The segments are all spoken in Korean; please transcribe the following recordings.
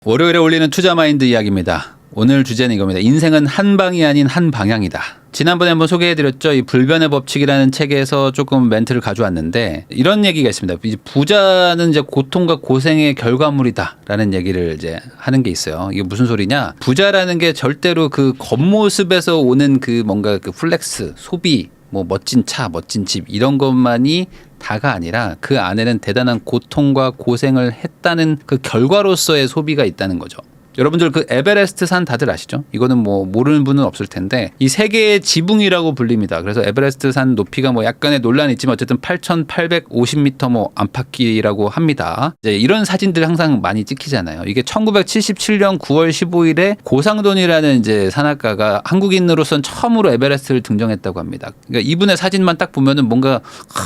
월요일에 올리는 투자마인드 이야기입니다. 오늘 주제는 이겁니다. 인생은 한 방이 아닌 한 방향이다. 지난번에 한번 소개해드렸죠. 이 불변의 법칙이라는 책에서 조금 멘트를 가져왔는데 이런 얘기가 있습니다. 이제 부자는 이제 고통과 고생의 결과물이다라는 얘기를 이제 하는 게 있어요. 이게 무슨 소리냐? 부자라는 게 절대로 그 겉모습에서 오는 그 뭔가 그 플렉스, 소비, 뭐 멋진 차, 멋진 집 이런 것만이 다가 아니라 그 안에는 대단한 고통과 고생을 했다는 그 결과로서의 소비가 있다는 거죠. 여러분들 그 에베레스트 산 다들 아시죠? 이거는 뭐 모르는 분은 없을 텐데 이 세계의 지붕이라고 불립니다. 그래서 에베레스트 산 높이가 뭐 약간의 논란이 있지만 어쨌든 8,850m 뭐 안팎이라고 합니다. 이제 이런 사진들 항상 많이 찍히잖아요. 이게 1977년 9월 15일에 고상돈이라는 이제 산악가가 한국인으로선 처음으로 에베레스트를 등정했다고 합니다. 그러니까 이분의 사진만 딱 보면은 뭔가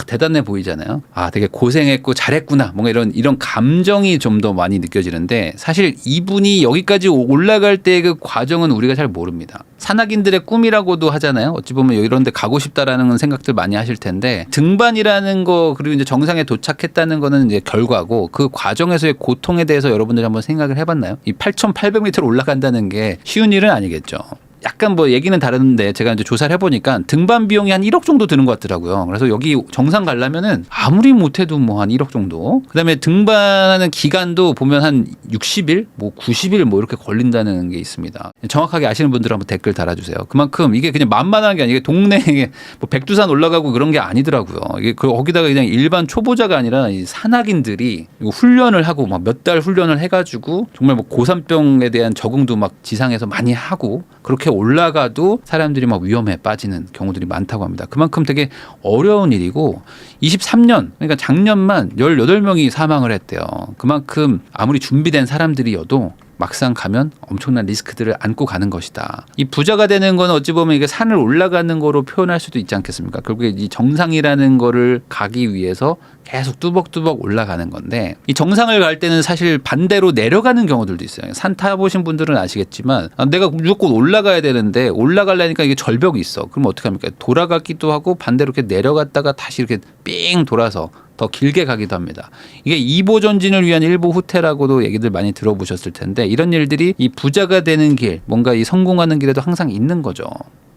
대단해 보이잖아요. 아, 되게 고생했고 잘했구나. 뭔가 이런 감정이 좀 더 많이 느껴지는데 사실 이분이 여기까지 올라갈 때 그 과정은 우리가 잘 모릅니다. 산악인들의 꿈이라고도 하잖아요. 어찌 보면 이런 데 가고 싶다라는 생각들 많이 하실 텐데 등반이라는 거 그리고 이제 정상에 도착했다는 거는 이제 결과고 그 과정에서의 고통에 대해서 여러분들이 한번 생각을 해봤나요? 이 8,800m를 올라간다는 게 쉬운 일은 아니겠죠. 약간 뭐 얘기는 다른데 제가 이제 조사를 해보니까 등반 비용이 한 1억 정도 드는 것 같더라고요. 그래서 여기 정상 가려면은 아무리 못해도 뭐 한 1억 정도. 그다음에 등반하는 기간도 보면 한 60일, 뭐 90일 뭐 이렇게 걸린다는 게 있습니다. 정확하게 아시는 분들 한번 댓글 달아주세요. 그만큼 이게 그냥 만만한 게 아니고 동네에 뭐 백두산 올라가고 그런 게 아니더라고요. 이게 거기다가 그냥 일반 초보자가 아니라 이 산악인들이 훈련을 하고 막 몇 달 훈련을 해가지고 정말 뭐 고산병에 대한 적응도 막 지상에서 많이 하고 그렇게 올라가도 사람들이 막 위험에 빠지는 경우들이 많다고 합니다. 그만큼 되게 어려운 일이고 23년 그러니까 작년만 18명이 사망을 했대요. 그만큼 아무리 준비된 사람들이어도 막상 가면 엄청난 리스크들을 안고 가는 것이다. 이 부자가 되는 건 어찌 보면 이게 산을 올라가는 거로 표현할 수도 있지 않겠습니까? 결국에 이 정상이라는 거를 가기 위해서 계속 뚜벅뚜벅 올라가는 건데 이 정상을 갈 때는 사실 반대로 내려가는 경우들도 있어요. 산 타보신 분들은 아시겠지만 내가 무조건 올라가야 되는데 올라가려니까 이게 절벽이 있어. 그럼 어떻게 합니까? 돌아가기도 하고 반대로 이렇게 내려갔다가 다시 이렇게 삥 돌아서 더 길게 가기도 합니다. 이게 2보 전진을 위한 1보 후퇴라고도 얘기들 많이 들어보셨을 텐데 이런 일들이 이 부자가 되는 길, 뭔가 이 성공하는 길에도 항상 있는 거죠.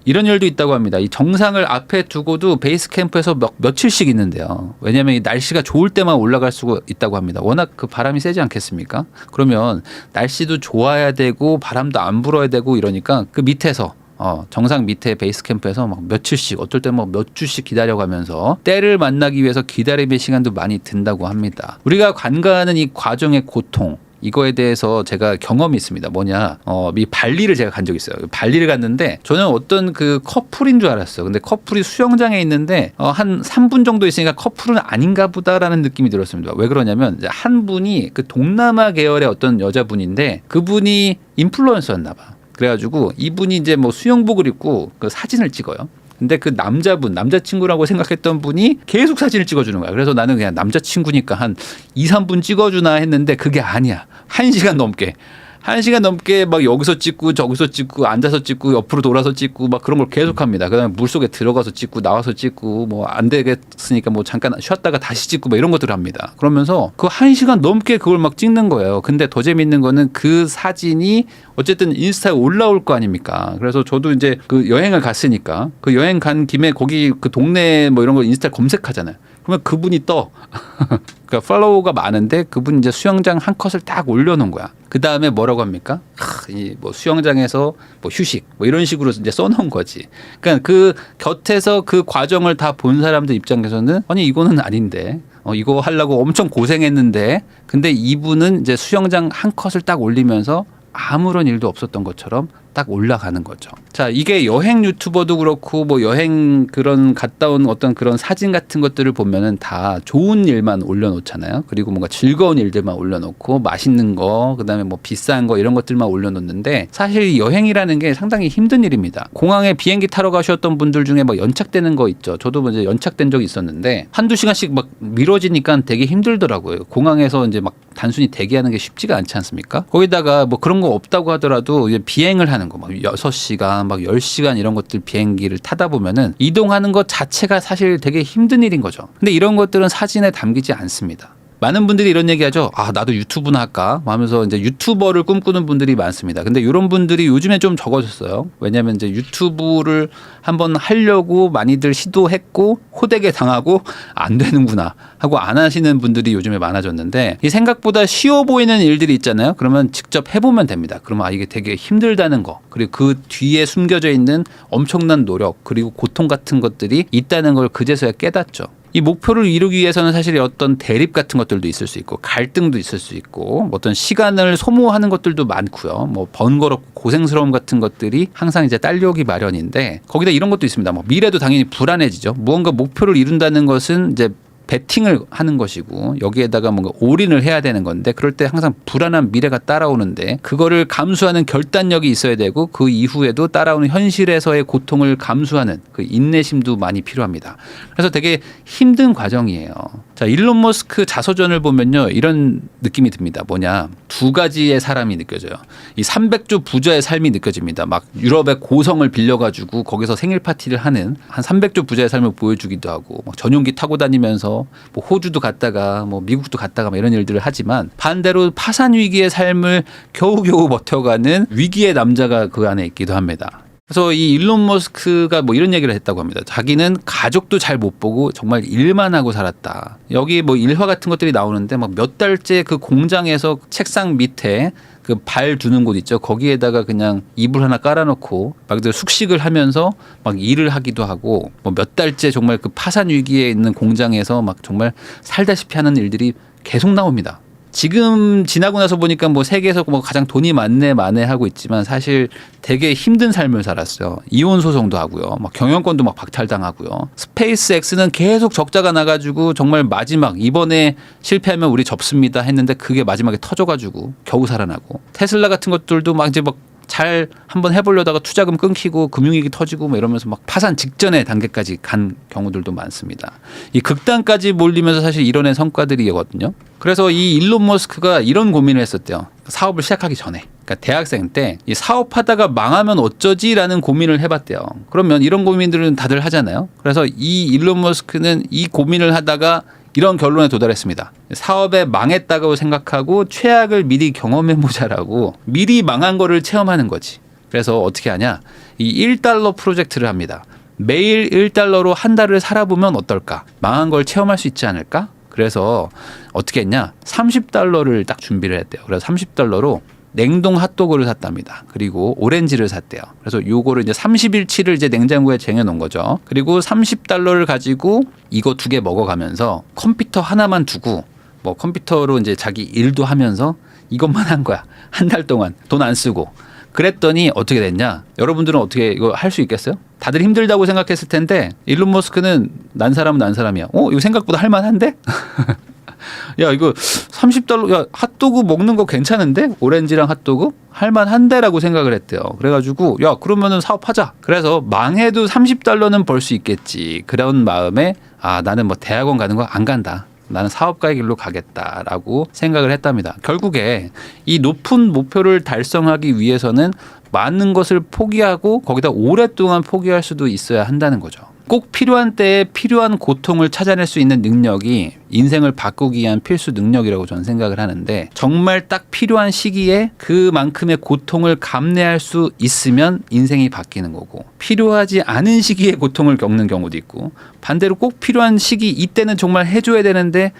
이런 일도 있다고 합니다. 이 정상을 앞에 두고도 베이스 캠프에서 며칠씩 있는데요. 왜냐하면 이 날씨가 좋을 때만 올라갈 수가 있다고 합니다. 워낙 그 바람이 세지 않겠습니까? 그러면 날씨도 좋아야 되고 바람도 안 불어야 되고 이러니까 그 밑에서 정상 밑에 베이스 캠프에서 막 며칠씩 어떨 때 뭐 몇 주씩 기다려가면서 때를 만나기 위해서 기다림의 시간도 많이 든다고 합니다. 우리가 관가하는 이 과정의 고통 이거에 대해서 제가 경험이 있습니다. 뭐냐, 이 발리를 제가 간 적이 있어요. 발리를 갔는데 저는 어떤 그 커플인 줄 알았어요. 근데 커플이 수영장에 있는데 한 3분 정도 있으니까 커플은 아닌가 보다라는 느낌이 들었습니다. 왜 그러냐면 한 분이 그 동남아 계열의 어떤 여자분인데 그분이 인플루언서였나 봐. 그래가지고 이분이 이제 뭐 수영복을 입고 그 사진을 찍어요. 근데 그 남자친구라고 생각했던 분이 계속 사진을 찍어주는 거야. 그래서 나는 그냥 남자친구니까 한 2, 3분 찍어주나 했는데 그게 아니야. 1시간 넘게 막 여기서 찍고 저기서 찍고 앉아서 찍고 옆으로 돌아서 찍고 막 그런 걸 계속 합니다. 그다음에 물속에 들어가서 찍고 나와서 찍고 뭐 안 되겠으니까 뭐 잠깐 쉬었다가 다시 찍고 뭐 이런 것들을 합니다. 그러면서 그 1시간 넘게 그걸 막 찍는 거예요. 근데 더 재밌는 거는 그 사진이 어쨌든 인스타에 올라올 거 아닙니까? 그래서 저도 이제 그 여행을 갔으니까 그 여행 간 김에 거기 그 동네 뭐 이런 거 인스타에 검색하잖아요. 그러면 그분이 떠. 그러니까 팔로워가 많은데 그분이 이제 수영장 한 컷을 딱 올려놓은 거야. 그 다음에 뭐라고 합니까? 이 뭐 수영장에서 뭐 휴식 뭐 이런 식으로 이제 써놓은 거지. 그러니까 그 곁에서 그 과정을 다 본 사람들 입장에서는 아니 이거는 아닌데. 이거 하려고 엄청 고생했는데 근데 이분은 이제 수영장 한 컷을 딱 올리면서 아무런 일도 없었던 것처럼 딱 올라가는 거죠. 자, 이게 여행 유튜버도 그렇고 뭐 여행 그런 갔다 온 어떤 그런 사진 같은 것들을 보면은 다 좋은 일만 올려놓잖아요. 그리고 뭔가 즐거운 일들만 올려놓고 맛있는 거, 그다음에 뭐 비싼 거 이런 것들만 올려놓는데 사실 여행이라는 게 상당히 힘든 일입니다. 공항에 비행기 타러 가셨던 분들 중에 뭐 연착되는 거 있죠. 저도 이제 연착된 적이 있었는데 한두 시간씩 막 미뤄지니까 되게 힘들더라고요. 공항에서 이제 막 단순히 대기하는 게 쉽지가 않지 않습니까? 거기다가 뭐 그런 거 없다고 하더라도 이제 비행을 하는 거 막 6시간 막 10시간 이런 것들 비행기를 타다 보면은 이동하는 것 자체가 사실 되게 힘든 일인 거죠. 근데 이런 것들은 사진에 담기지 않습니다. 많은 분들이 이런 얘기하죠. 아, 나도 유튜브나 할까 하면서 이제 유튜버를 꿈꾸는 분들이 많습니다. 근데 이런 분들이 요즘에 좀 적어졌어요. 왜냐하면 이제 유튜브를 한번 하려고 많이들 시도했고 호되게 당하고 안 되는구나 하고 안 하시는 분들이 요즘에 많아졌는데, 이 생각보다 쉬워 보이는 일들이 있잖아요. 그러면 직접 해보면 됩니다. 그러면 아, 이게 되게 힘들다는 거, 그리고 그 뒤에 숨겨져 있는 엄청난 노력 그리고 고통 같은 것들이 있다는 걸 그제서야 깨닫죠. 이 목표를 이루기 위해서는 사실 어떤 대립 같은 것들도 있을 수 있고 갈등도 있을 수 있고 어떤 시간을 소모하는 것들도 많고요. 뭐 번거롭고 고생스러움 같은 것들이 항상 이제 딸려오기 마련인데, 거기다 이런 것도 있습니다. 뭐 미래도 당연히 불안해지죠. 무언가 목표를 이룬다는 것은 이제 베팅을 하는 것이고 여기에다가 뭔가 올인을 해야 되는 건데, 그럴 때 항상 불안한 미래가 따라오는데 그거를 감수하는 결단력이 있어야 되고 그 이후에도 따라오는 현실에서의 고통을 감수하는 그 인내심도 많이 필요합니다. 그래서 되게 힘든 과정이에요. 자, 일론 머스크 자서전을 보면요, 이런 느낌이 듭니다. 뭐냐, 두 가지의 사람이 느껴져요. 이 300조 부자의 삶이 느껴집니다. 막 유럽의 고성을 빌려가지고 거기서 생일 파티를 하는 한 300조 부자의 삶을 보여주기도 하고, 막 전용기 타고 다니면서 뭐 호주도 갔다가 뭐 미국도 갔다가 뭐 이런 일들을 하지만, 반대로 파산 위기의 삶을 겨우겨우 버텨가는 위기의 남자가 그 안에 있기도 합니다. 그래서 이 일론 머스크가 뭐 이런 얘기를 했다고 합니다. 자기는 가족도 잘 못 보고 정말 일만 하고 살았다. 여기 뭐 일화 같은 것들이 나오는데 막 몇 달째 그 공장에서 책상 밑에 그 발 두는 곳 있죠. 거기에다가 그냥 이불 하나 깔아놓고 막 숙식을 하면서 막 일을 하기도 하고, 뭐 몇 달째 정말 그 파산 위기에 있는 공장에서 막 정말 살다시피 하는 일들이 계속 나옵니다. 지금 지나고 나서 보니까 뭐 세계에서 뭐 가장 돈이 많네 하고 있지만 사실 되게 힘든 삶을 살았어요. 이혼 소송도 하고요. 막 경영권도 막 박탈당하고요. 스페이스X는 계속 적자가 나가지고 정말 마지막 이번에 실패하면 우리 접습니다 했는데 그게 마지막에 터져가지고 겨우 살아나고, 테슬라 같은 것들도 막 이제 막 잘 한번 해보려다가 투자금 끊기고 금융위기 터지고 뭐 이러면서 막 파산 직전의 단계까지 간 경우들도 많습니다. 이 극단까지 몰리면서 사실 이뤄낸 성과들이거든요. 그래서 이 일론 머스크가 이런 고민을 했었대요. 사업을 시작하기 전에. 그러니까 대학생 때 이 사업하다가 망하면 어쩌지라는 고민을 해봤대요. 그러면 이런 고민들은 다들 하잖아요. 그래서 이 일론 머스크는 이 고민을 하다가 이런 결론에 도달했습니다. 사업에 망했다고 생각하고 최악을 미리 경험해보자라고 미리 망한 거를 체험하는 거지. 그래서 어떻게 하냐? 이 1달러 프로젝트를 합니다. 매일 1달러로 한 달을 살아보면 어떨까? 망한 걸 체험할 수 있지 않을까? 그래서 어떻게 했냐? 30달러를 딱 준비를 했대요. 그래서 30달러로 냉동 핫도그를 샀답니다. 그리고 오렌지를 샀대요. 그래서 요거를 이제 30일치를 이제 냉장고에 쟁여놓은 거죠. 그리고 30달러를 가지고 이거 2개 먹어가면서 컴퓨터 하나만 두고 뭐 컴퓨터로 이제 자기 일도 하면서 이것만 한 거야. 한 달 동안 돈 안 쓰고. 그랬더니 어떻게 됐냐? 여러분들은 어떻게 이거 할 수 있겠어요? 다들 힘들다고 생각했을 텐데 일론 머스크는 난 사람은 난 사람이야. 이거 생각보다 할만한데? 야, 이거 30달러, 야, 핫도그 먹는 거 괜찮은데? 오렌지랑 핫도그? 할만한데라고 생각을 했대요. 그래가지고, 야, 그러면은 사업하자. 그래서 망해도 30달러는 벌 수 있겠지. 그런 마음에, 아, 나는 뭐 대학원 가는 거 안 간다. 나는 사업가의 길로 가겠다라고 생각을 했답니다. 결국에 이 높은 목표를 달성하기 위해서는 많은 것을 포기하고 거기다 오랫동안 포기할 수도 있어야 한다는 거죠. 꼭 필요한 때에 필요한 고통을 찾아낼 수 있는 능력이 인생을 바꾸기 위한 필수 능력이라고 저는 생각을 하는데, 정말 딱 필요한 시기에 그만큼의 고통을 감내할 수 있으면 인생이 바뀌는 거고, 필요하지 않은 시기에 고통을 겪는 경우도 있고, 반대로 꼭 필요한 시기 이때는 정말 해줘야 되는데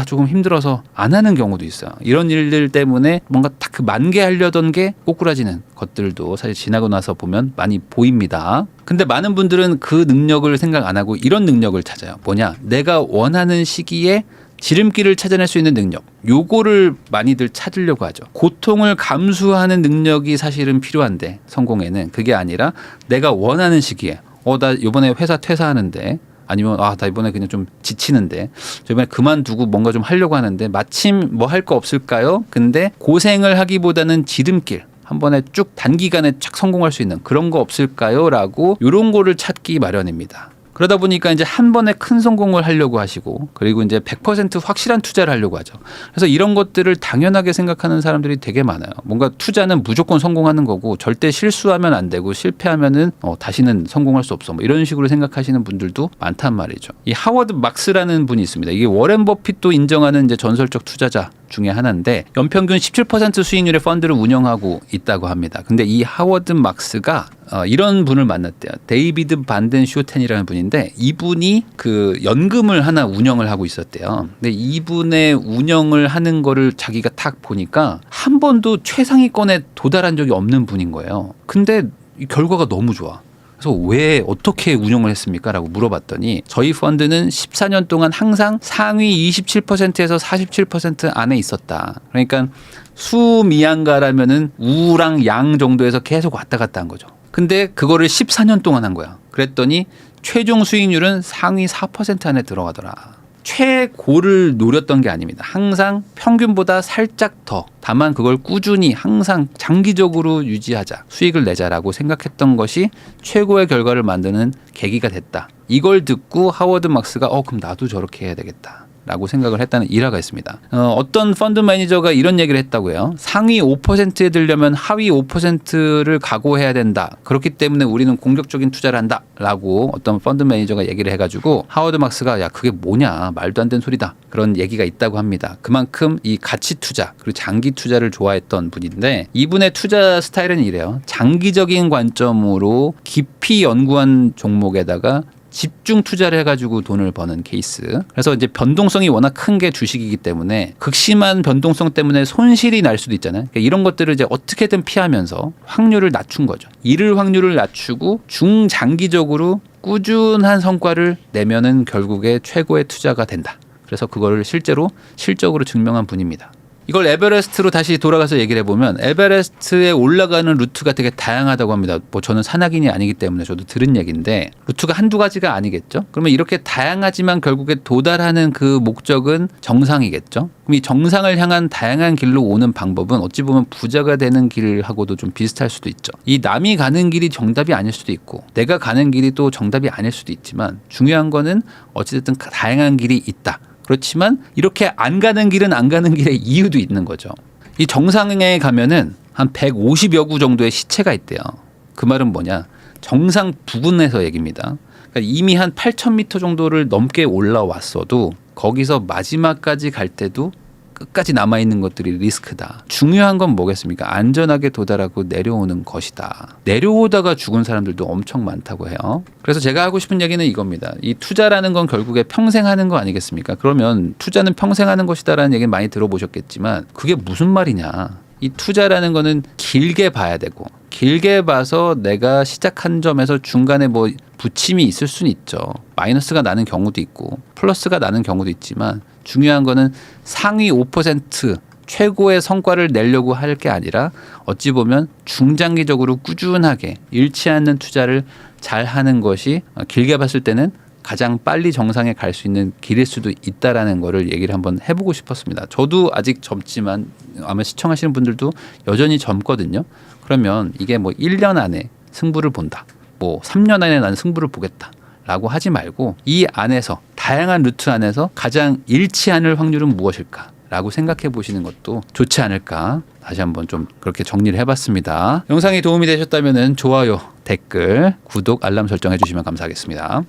조금 힘들어서 안 하는 경우도 있어요. 이런 일들 때문에 뭔가 딱 그 만개하려던 게 꼬꾸라지는 것들도 사실 지나고 나서 보면 많이 보입니다. 근데 많은 분들은 그 능력을 생각 안 하고 이런 능력을 찾아요. 뭐냐? 내가 원하는 시기에 지름길을 찾아낼 수 있는 능력. 요거를 많이들 찾으려고 하죠. 고통을 감수하는 능력이 사실은 필요한데 성공에는 그게 아니라 내가 원하는 시기에 나 이번에 회사 퇴사하는데, 아니면 나 이번에 그냥 좀 지치는데 저 이번에 그만두고 뭔가 좀 하려고 하는데 마침 뭐 할 거 없을까요? 근데 고생을 하기보다는 지름길, 한 번에 쭉 단기간에 착 성공할 수 있는 그런 거 없을까요? 라고 이런 거를 찾기 마련입니다. 그러다 보니까 이제 한 번에 큰 성공을 하려고 하시고 그리고 이제 100% 확실한 투자를 하려고 하죠. 그래서 이런 것들을 당연하게 생각하는 사람들이 되게 많아요. 뭔가 투자는 무조건 성공하는 거고 절대 실수하면 안 되고 실패하면은 다시는 성공할 수 없어. 뭐 이런 식으로 생각하시는 분들도 많단 말이죠. 이 하워드 막스라는 분이 있습니다. 이게 워렌 버핏도 인정하는 이제 전설적 투자자 중에 하나인데 연평균 17% 수익률의 펀드를 운영하고 있다고 합니다. 근데 이 하워드 막스가 이런 분을 만났대요. 데이비드 반덴 쇼텐이라는 분인데 이분이 그 연금을 하나 운영을 하고 있었대요. 근데 이분의 운영을 하는 거를 자기가 딱 보니까 한 번도 최상위권에 도달한 적이 없는 분인 거예요. 근데 이 결과가 너무 좋아. 그래서 왜 어떻게 운영을 했습니까? 라고 물어봤더니 저희 펀드는 14년 동안 항상 상위 27%에서 47% 안에 있었다. 그러니까 수미양가라면은 우랑 양 정도에서 계속 왔다 갔다 한 거죠. 근데 그거를 14년 동안 한 거야. 그랬더니 최종 수익률은 상위 4% 안에 들어가더라. 최고를 노렸던 게 아닙니다. 항상 평균보다 살짝 더. 다만 그걸 꾸준히 항상 장기적으로 유지하자. 수익을 내자라고 생각했던 것이 최고의 결과를 만드는 계기가 됐다. 이걸 듣고 하워드 막스가 그럼 나도 저렇게 해야 되겠다. 라고 생각을 했다는 일화가 있습니다. 어떤 펀드 매니저가 이런 얘기를 했다고 해요. 상위 5%에 들려면 하위 5%를 각오해야 된다. 그렇기 때문에 우리는 공격적인 투자를 한다. 라고 어떤 펀드 매니저가 얘기를 해가지고 하워드 막스가 야 그게 뭐냐 말도 안 되는 소리다. 그런 얘기가 있다고 합니다. 그만큼 이 가치 투자 그리고 장기 투자를 좋아했던 분인데 이분의 투자 스타일은 이래요. 장기적인 관점으로 깊이 연구한 종목에다가 집중 투자를 해가지고 돈을 버는 케이스. 그래서 이제 변동성이 워낙 큰 게 주식이기 때문에 극심한 변동성 때문에 손실이 날 수도 있잖아요. 그러니까 이런 것들을 이제 어떻게든 피하면서 확률을 낮춘 거죠. 잃을 확률을 낮추고 중장기적으로 꾸준한 성과를 내면은 결국에 최고의 투자가 된다. 그래서 그거를 실제로 실적으로 증명한 분입니다. 이걸 에베레스트로 다시 돌아가서 얘기를 해보면 에베레스트에 올라가는 루트가 되게 다양하다고 합니다. 뭐 저는 산악인이 아니기 때문에 저도 들은 얘기인데 루트가 한두 가지가 아니겠죠. 그러면 이렇게 다양하지만 결국에 도달하는 그 목적은 정상이겠죠. 그럼 이 정상을 향한 다양한 길로 오는 방법은 어찌 보면 부자가 되는 길하고도 좀 비슷할 수도 있죠. 이 남이 가는 길이 정답이 아닐 수도 있고 내가 가는 길이 또 정답이 아닐 수도 있지만 중요한 거는 어찌됐든 다양한 길이 있다. 그렇지만 이렇게 안 가는 길은 안 가는 길의 이유도 있는 거죠. 이 정상에 가면은 한 150여 구 정도의 시체가 있대요. 그 말은 뭐냐? 정상 부근에서 얘기입니다. 그러니까 이미 한 8,000m 정도를 넘게 올라왔어도 거기서 마지막까지 갈 때도 끝까지 남아있는 것들이 리스크다. 중요한 건 뭐겠습니까? 안전하게 도달하고 내려오는 것이다. 내려오다가 죽은 사람들도 엄청 많다고 해요. 그래서 제가 하고 싶은 얘기는 이겁니다. 이 투자라는 건 결국에 평생 하는 거 아니겠습니까? 그러면 투자는 평생 하는 것이다라는 얘기는 많이 들어보셨겠지만 그게 무슨 말이냐. 이 투자라는 거는 길게 봐야 되고 길게 봐서 내가 시작한 점에서 중간에 뭐 부침이 있을 수는 있죠. 마이너스가 나는 경우도 있고 플러스가 나는 경우도 있지만 중요한 거는 상위 5% 최고의 성과를 내려고 할 게 아니라 어찌 보면 중장기적으로 꾸준하게 잃지 않는 투자를 잘 하는 것이 길게 봤을 때는 가장 빨리 정상에 갈 수 있는 길일 수도 있다라는 거를 얘기를 한번 해보고 싶었습니다. 저도 아직 젊지만 아마 시청하시는 분들도 여전히 젊거든요. 그러면 이게 뭐 1년 안에 승부를 본다. 뭐 3년 안에 나는 승부를 보겠다. 라고 하지 말고 이 안에서 다양한 루트 안에서 가장 잃지 않을 확률은 무엇일까? 라고 생각해 보시는 것도 좋지 않을까? 다시 한번 좀 그렇게 정리를 해봤습니다. 영상이 도움이 되셨다면 좋아요, 댓글, 구독, 알람 설정해 주시면 감사하겠습니다.